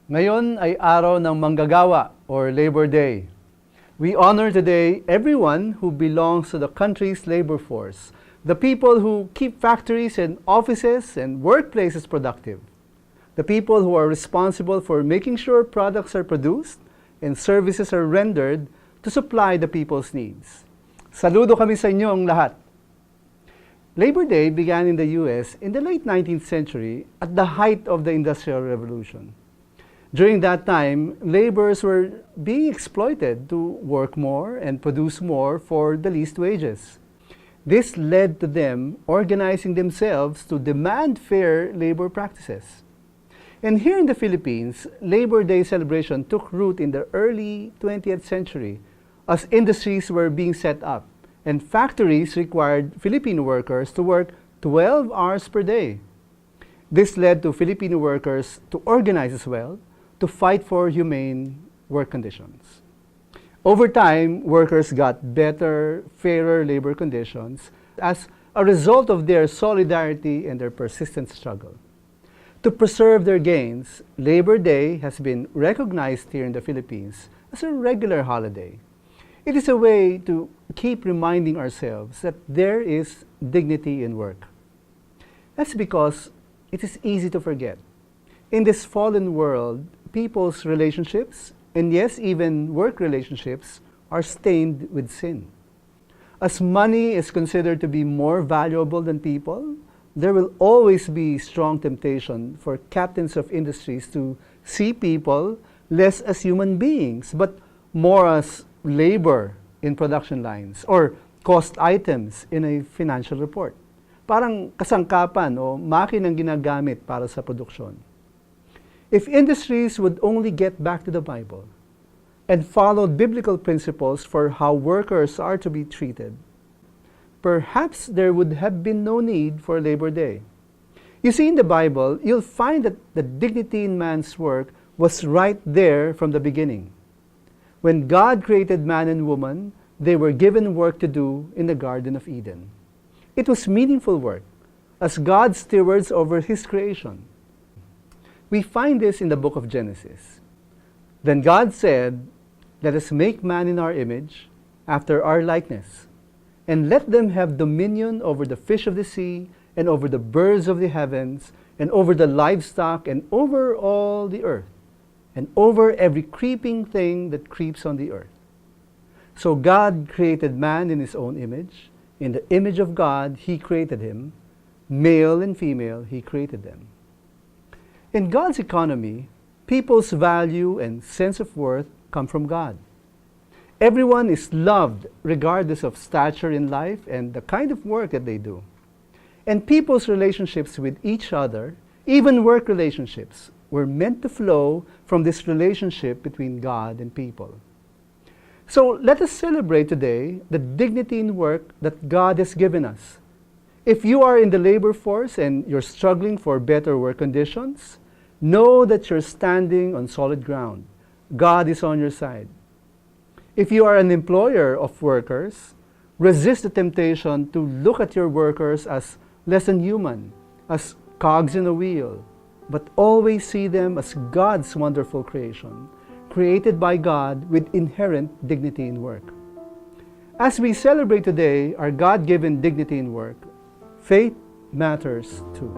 Ngayon ay araw ng manggagawa or Labor Day. We honor today everyone who belongs to the country's labor force, the people who keep factories and offices and workplaces productive, the people who are responsible for making sure products are produced and services are rendered to supply the people's needs. Saludo kami sa inyong lahat. Labor Day began in the US in the late 19th century at the height of the Industrial Revolution. During that time, laborers were being exploited to work more and produce more for the least wages. This led to them organizing themselves to demand fair labor practices. And here in the Philippines, Labor Day celebration took root in the early 20th century as industries were being set up and factories required Filipino workers to work 12 hours per day. This led to Filipino workers to organize as well, to fight for humane work conditions. Over time, workers got better, fairer labor conditions as a result of their solidarity and their persistent struggle. To preserve their gains, Labor Day has been recognized here in the Philippines as a regular holiday. It is a way to keep reminding ourselves that there is dignity in work. That's because it is easy to forget. In this fallen world, people's relationships, and yes, even work relationships, are stained with sin. As money is considered to be more valuable than people, there will always be strong temptation for captains of industries to see people less as human beings, but more as labor in production lines or cost items in a financial report. Parang kasangkapan o makinang ginagamit para sa produksyon. If industries would only get back to the Bible and follow biblical principles for how workers are to be treated, perhaps there would have been no need for Labor Day. You see, in the Bible, you'll find that the dignity in man's work was right there from the beginning. When God created man and woman, they were given work to do in the Garden of Eden. It was meaningful work, as God's stewards over His creation. We find this in the book of Genesis. Then God said, "Let us make man in our image, after our likeness, and let them have dominion over the fish of the sea, and over the birds of the heavens, and over the livestock, and over all the earth, and over every creeping thing that creeps on the earth." So God created man in His own image. In the image of God, He created him. Male and female, He created them. In God's economy, people's value and sense of worth come from God. Everyone is loved regardless of stature in life and the kind of work that they do. And people's relationships with each other, even work relationships, were meant to flow from this relationship between God and people. So let us celebrate today the dignity in work that God has given us. If you are in the labor force and you're struggling for better work conditions, know that you're standing on solid ground. God is on your side. If you are an employer of workers, resist the temptation to look at your workers as less than human, as cogs in a wheel, but always see them as God's wonderful creation, created by God with inherent dignity in work. As we celebrate today our God-given dignity in work, faith matters too.